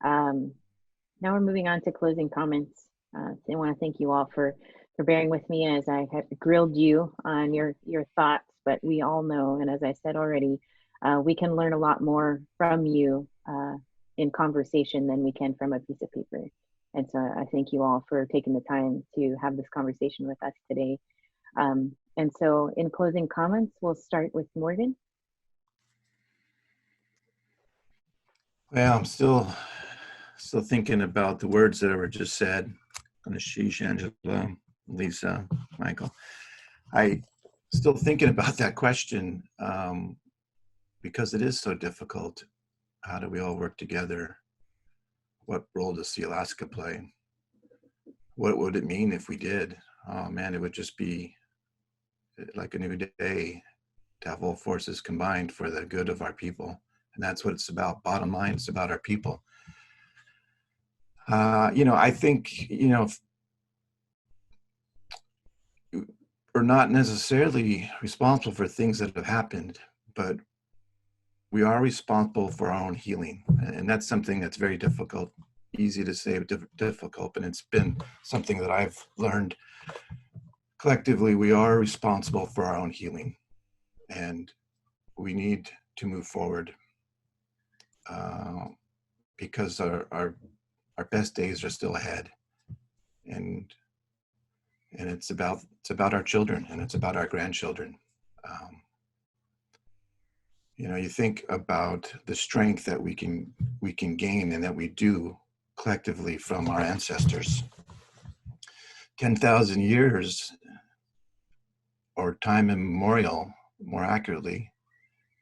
Um, Now we're moving on to closing comments. So I want to thank you all for bearing with me as I have grilled you on your thoughts. But we all know, and as I said already, we can learn a lot more from you in conversation than we can from a piece of paper. And so I thank you all for taking the time to have this conversation with us today. And so in closing comments, we'll start with Morgan. Well, I'm still thinking about the words that were just said. Ashish, Angela, Lisa, Michael. I still thinking about that question because it is so difficult. How do we all work together? What role does Sealaska play? What would it mean if we did? Oh man, it would just be like a new day to have all forces combined for the good of our people. And that's what it's about. Bottom line, it's about our people. I think, we're not necessarily responsible for things that have happened, but we are responsible for our own healing. And that's something that's very difficult, easy to say, but difficult. And it's been something that I've learned. Collectively, we are responsible for our own healing, and we need to move forward because our best days are still ahead, and it's about our children, and it's about our grandchildren. You think about the strength that we can gain and that we do collectively from our ancestors. 10,000 years, or time immemorial, more accurately,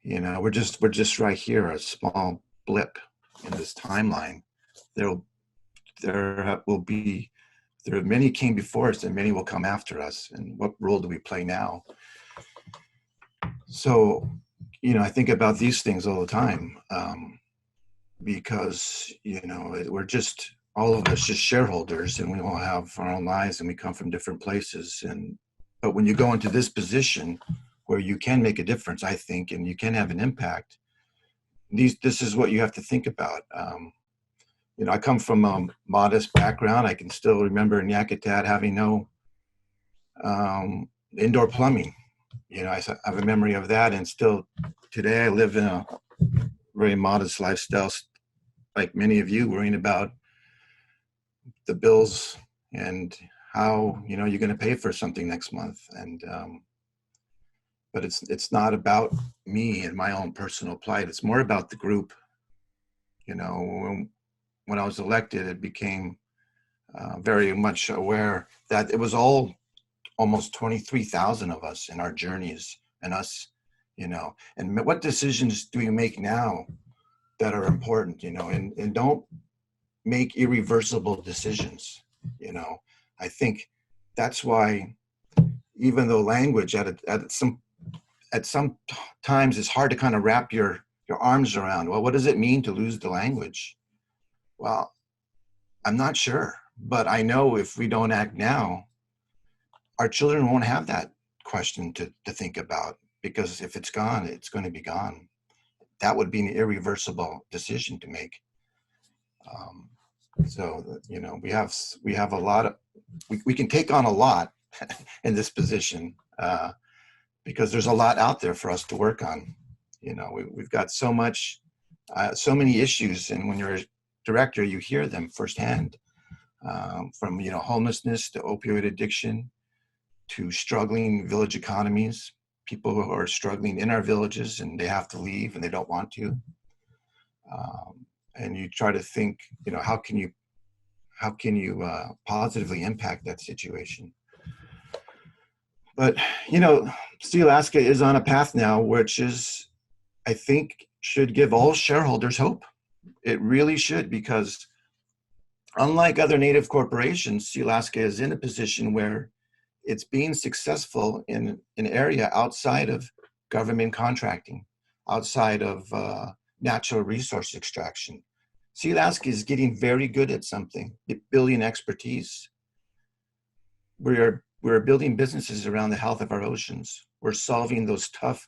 we're just right here, a small blip in this timeline. There many came before us and many will come after us. And what role do we play now? So, I think about these things all the time because, we're just, all of us just shareholders, and we all have our own lives and we come from different places. But when you go into this position where you can make a difference, I think, and you can have an impact, this is what you have to think about. I come from a modest background. I can still remember in Yakutat having no indoor plumbing. I have a memory of that, and still today I live in a very modest lifestyle, like many of you, worrying about the bills and how you're going to pay for something next month. And but it's not about me and my own personal plight. It's more about the group. When I was elected, it became very much aware that it was almost 23,000 of us in our journeys, and us, and what decisions do we make now that are important, and don't make irreversible decisions. I think that's why, even though language at some times it's hard to kind of wrap your arms around, well, what does it mean to lose the language? Well, I'm not sure, but I know if we don't act now, our children won't have that question to think about, because if it's gone, it's going to be gone. That would be an irreversible decision to make. So, we have a lot of, we can take on a lot in this position because there's a lot out there for us to work on. We've got so many issues, and when you're a director, you hear them firsthand, from homelessness to opioid addiction to struggling village economies, people who are struggling in our villages and they have to leave and they don't want to. And you try to think, how can you positively impact that situation? But Sealaska is on a path now, which is, I think, should give all shareholders hope. It really should, because unlike other Native corporations, Sealaska is in a position where it's being successful in an area outside of government contracting, outside of natural resource extraction. Sealaska is getting very good at something, building expertise. We're building businesses around the health of our oceans. We're solving those tough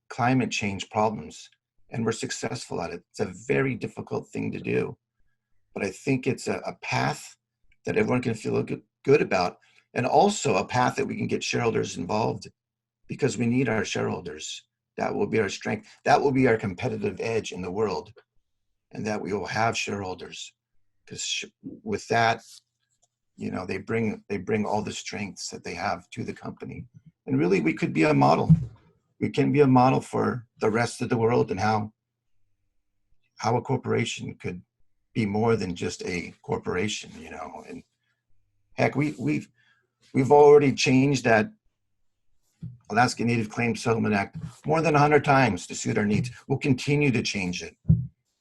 climate change problems, and we're successful at it. It's a very difficult thing to do. but I think it's a path that everyone can feel good about, and also a path that we can get shareholders involved, because we need our shareholders. That will be our strength. That will be our competitive edge in the world, and that we will have shareholders, because with that, you know, they bring all the strengths that they have to the company. And really, we could be a model. We can be a model for the rest of the world, and how a corporation could be more than just a corporation, you know. And heck, we've already changed that Alaska Native Claims Settlement Act more than 100 times to suit our needs. We'll continue to change it.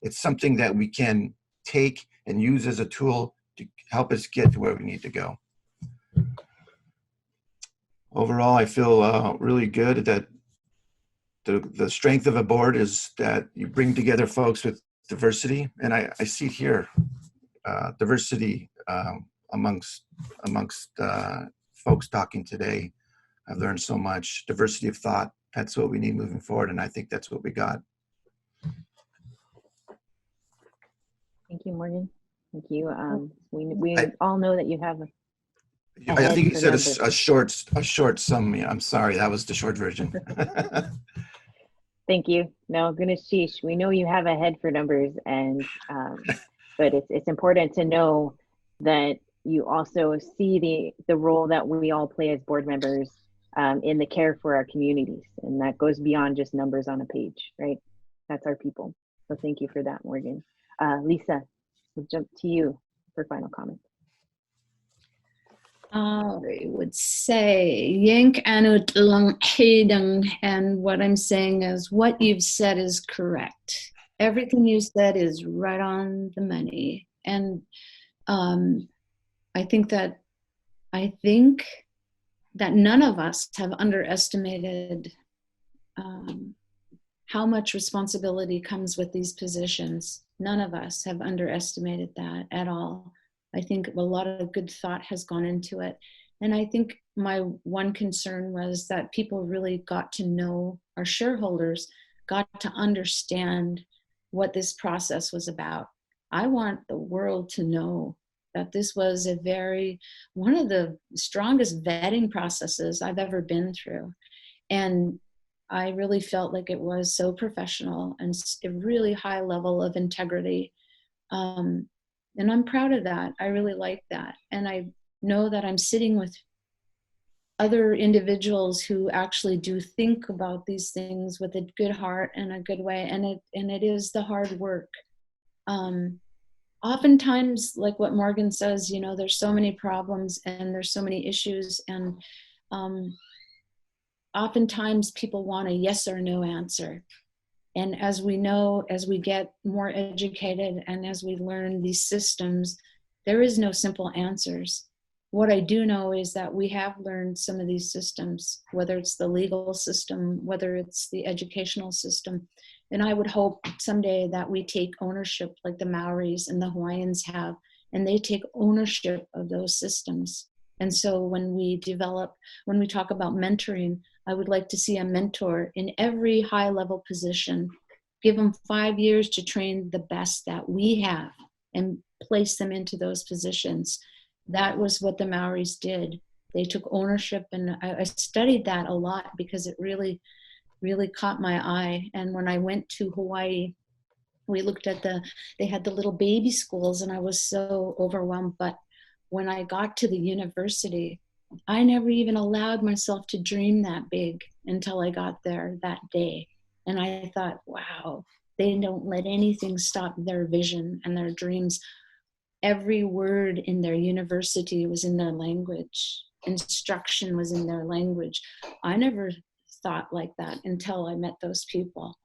It's something that we can take and use as a tool to help us get to where we need to go. Overall, I feel really good that the strength of a board is that you bring together folks with diversity. And I see here diversity amongst folks talking today. I've learned so much. Diversity of thought, that's what we need moving forward, and I think that's what we got. Thank you, Morgan. Thank you. We all know that you have I think you said a short summary. I'm sorry, that was the short version. Thank you. No, goodness sheesh. We know you have a head for numbers, and but it's important to know that you also see the role that we all play as board members in the care for our communities, and that goes beyond just numbers on a page, right? That's our people. So thank you for that, Morgan. Lisa, we'll jump to you for final comment. I would say yank anut lang hedang, and what I'm saying is what you've said is correct. Everything you said is right on the money, and I think that none of us have underestimated how much responsibility comes with these positions. None of us have underestimated that at all. I think a lot of good thought has gone into it. And I think my one concern was that people really got to know, our shareholders got to understand what this process was about. I want the world to know that this was one of the strongest vetting processes I've ever been through. And I really felt like it was so professional and a really high level of integrity. And I'm proud of that. I really like that. And I know that I'm sitting with other individuals who actually do think about these things with a good heart and a good way. And it is the hard work. Oftentimes, like what Morgan says, you know, there's so many problems and there's so many issues, and oftentimes people want a yes or no answer. And as we know, as we get more educated and as we learn these systems, there is no simple answers. What I do know is that we have learned some of these systems, whether it's the legal system, whether it's the educational system. And I would hope someday that we take ownership like the Maoris and the Hawaiians have, and they take ownership of those systems. And so when we talk about mentoring, I would like to see a mentor in every high level position, give them 5 years to train the best that we have and place them into those positions. That was what the Maoris did. They took ownership, and I studied that a lot because it really, really caught my eye. And when I went to Hawaii, we looked at they had the little baby schools, and I was so overwhelmed. But when I got to the university, I never even allowed myself to dream that big until I got there that day. And I thought, wow, they don't let anything stop their vision and their dreams. Every word in their university was in their language. Instruction was in their language. I never thought like that until I met those people.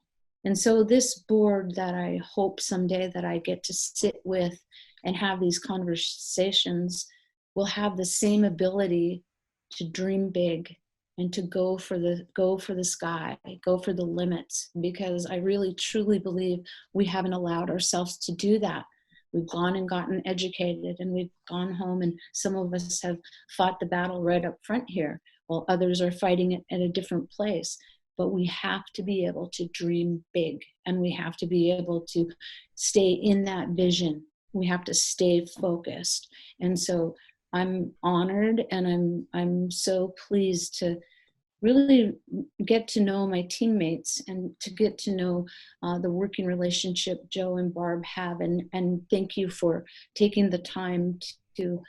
And so this board that I hope someday that I get to sit with and have these conversations will have the same ability to dream big and to go for the sky, go for the limits, because I really truly believe we haven't allowed ourselves to do that. We've gone and gotten educated, and we've gone home, and some of us have fought the battle right up front here, while others are fighting it at a different place. But we have to be able to dream big, and we have to be able to stay in that vision we have to stay focused. And so I'm honored, and I'm so pleased to really get to know my teammates and to get to know the working relationship Joe and Barb have. And thank you for taking the time to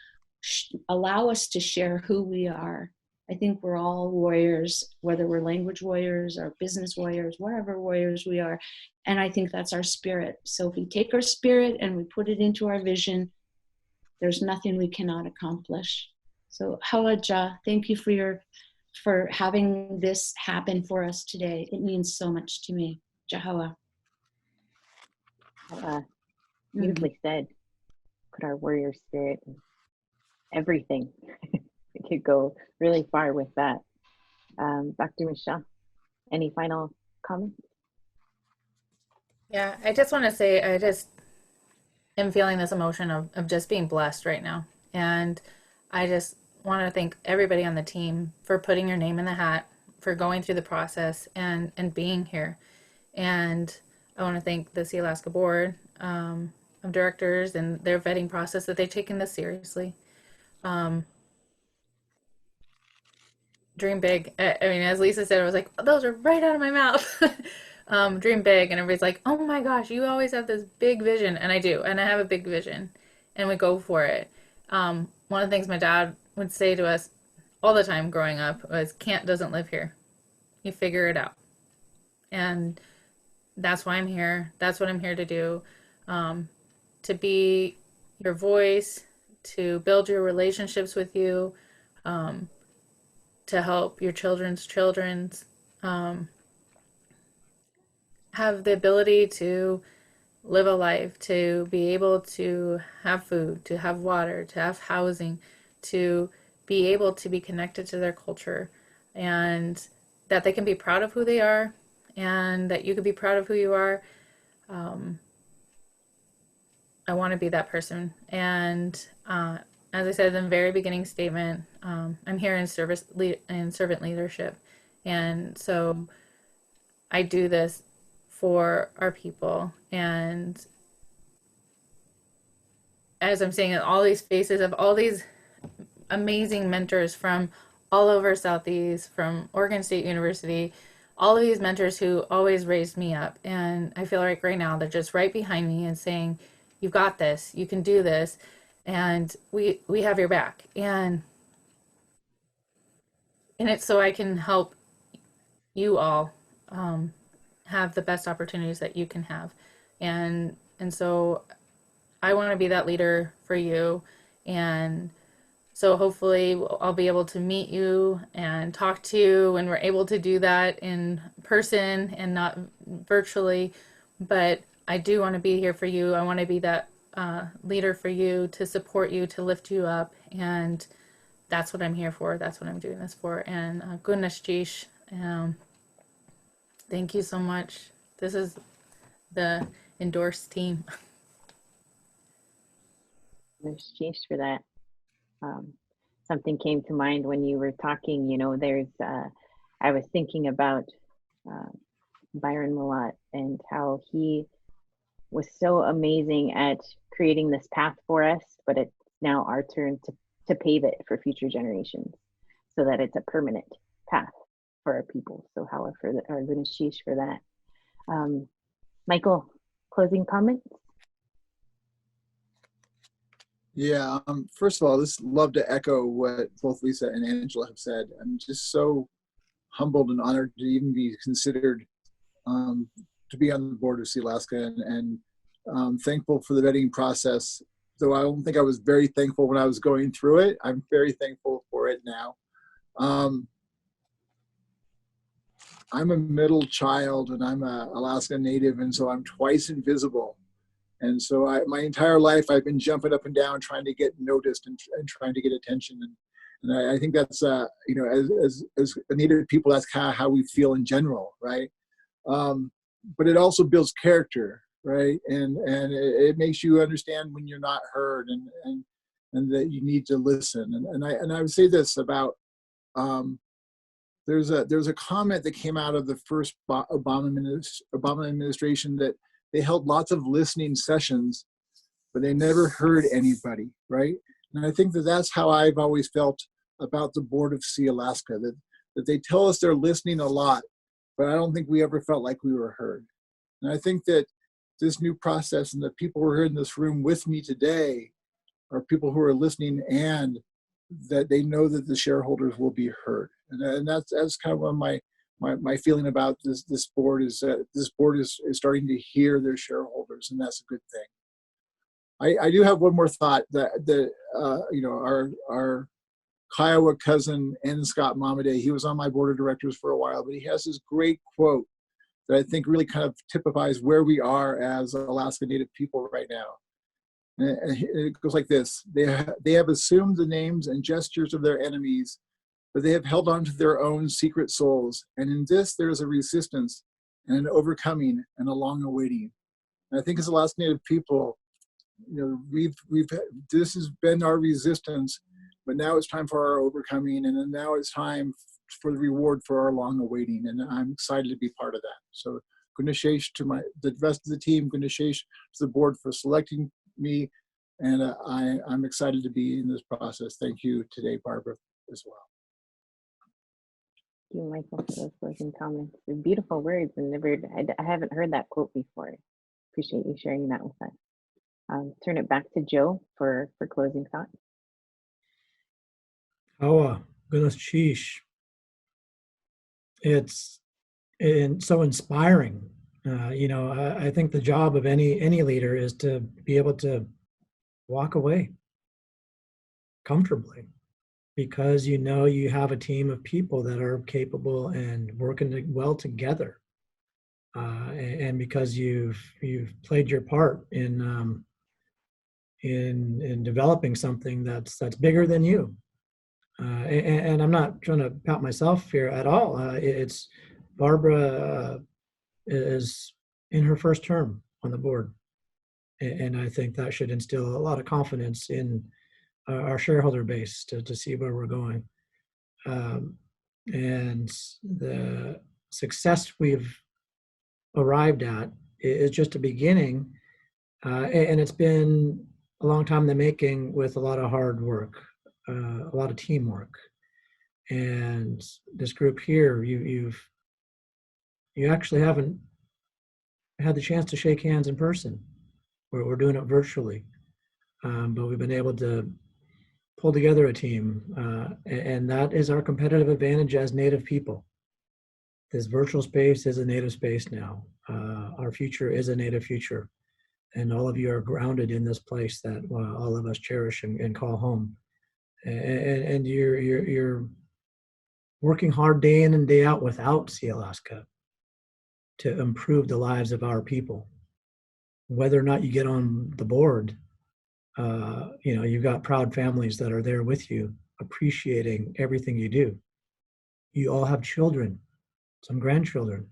allow us to share who we are. I think we're all warriors, whether we're language warriors or business warriors, whatever warriors we are. And I think that's our spirit. So if we take our spirit and we put it into our vision, there's nothing we cannot accomplish. So Hawaja, thank you for having this happen for us today. It means so much to me. Jahawa. Beautifully said. Put our warrior spirit in everything. It could go really far with that. Dr. Michelle, any final comments? Yeah, I just want to say I just am feeling this emotion of just being blessed right now. And I just want to thank everybody on the team for putting your name in the hat, for going through the process and being here. And I want to thank the Sea Alaska Board of Directors and their vetting process, that they've taken this seriously. Dream big. I mean, as Lisa said, I was like, oh, those are right out of my mouth. Dream big. And everybody's like, oh my gosh, you always have this big vision. And I do. And I have a big vision. And we go for it. One of the things my dad would say to us all the time growing up was, can't doesn't live here. You figure it out. And that's why I'm here. That's what I'm here to do. To be your voice, to build your relationships with you, to help your children's have the ability to live a life, to be able to have food, to have water, to have housing, to be able to be connected to their culture, and that they can be proud of who they are, and that you can be proud of who you are. I want to be that person. And as I said in the very beginning statement, I'm here in servant leadership. And so I do this for our people. And as I'm seeing all these faces of all these amazing mentors from all over Southeast, from Oregon State University, all of these mentors who always raised me up. And I feel like right now they're just right behind me and saying, you've got this, you can do this, and we have your back. And it's so I can help you all have the best opportunities that you can have. And so I want to be that leader for you. And so hopefully I'll be able to meet you and talk to you when we're able to do that in person and not virtually. But I do want to be here for you. I want to be that leader for you, to support you, to lift you up. And that's what I'm here for. That's what I'm doing this for. And goodness, Jish, thank you so much. This is the endorsed team. There's Jish for that. Something came to mind when you were talking. You know, I was thinking about Byron Malott and how he was so amazing at creating this path for us, but it's now our turn to pave it for future generations so that it's a permanent path for our people. So however, our goodness, sheesh for that. Michael, closing comments? Yeah, first of all, just love to echo what both Lisa and Angela have said. I'm just so humbled and honored to even be considered to be on the board of Sea Alaska, and thankful for the vetting process. Though I don't think I was very thankful when I was going through it, I'm very thankful for it now. I'm a middle child and I'm a Alaska Native, and so I'm twice invisible. And so my entire life I've been jumping up and down trying to get noticed and trying to get attention. And I think that's, you know, as Native people, that's kind of how we feel in general, right? But it also builds character, right? And it makes you understand when you're not heard, and that you need to listen. And I would say this about, there's a comment that came out of the first Obama administration that they held lots of listening sessions, but they never heard anybody, right? And I think that that's how I've always felt about the board of Sea Alaska, that they tell us they're listening a lot, but I don't think we ever felt like we were heard. And I think that this new process and the people who are here in this room with me today are people who are listening, and that they know that the shareholders will be heard. And that's kind of one of my feeling about this board, is that this board is starting to hear their shareholders, and that's a good thing. I do have one more thought that our Kiowa cousin, N. Scott Momaday, he was on my board of directors for a while, but he has this great quote that I think really kind of typifies where we are as Alaska Native people right now. And it goes like this: they have assumed the names and gestures of their enemies, but they have held on to their own secret souls. And in this, there is a resistance and an overcoming and a long awaiting. And I think as Alaska Native people, this has been our resistance, but now it's time for our overcoming, and then now it's time for the reward for our long awaiting. And I'm excited to be part of that. So Guneshesh to the rest of the team, Guneshesh to the board for selecting me, and I'm excited to be in this process. Thank you today, Barbara, as well. Thank you, Michael, for those closing comments. They're beautiful words, and I haven't heard that quote before. Appreciate you sharing that with us. Turn it back to Joe for closing thoughts. Goodness, sheesh. It's so inspiring. I think the job of any leader is to be able to walk away comfortably, because you have a team of people that are capable and working well together, and because you've played your part in developing something that's bigger than you. And I'm not trying to pat myself here at all. It's Barbara is in her first term on the board, and I think that should instill a lot of confidence in our shareholder base to see where we're going. And the success we've arrived at is just a beginning, and it's been a long time in the making, with a lot of hard work, a lot of teamwork. And this group here, you actually haven't had the chance to shake hands in person. We're doing it virtually, but we've been able to pull together a team, and that is our competitive advantage as Native people. This virtual space is a Native space now. Our future is a Native future, and all of you are grounded in this place that all of us cherish and call home. And you're working hard day in and day out without Sea Alaska to improve the lives of our people. Whether or not you get on the board, you've got proud families that are there with you, appreciating everything you do. You all have children, some grandchildren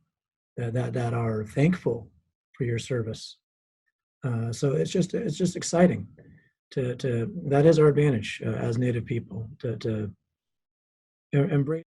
that are thankful for your service. So it's just exciting. That is our advantage as Native people, to embrace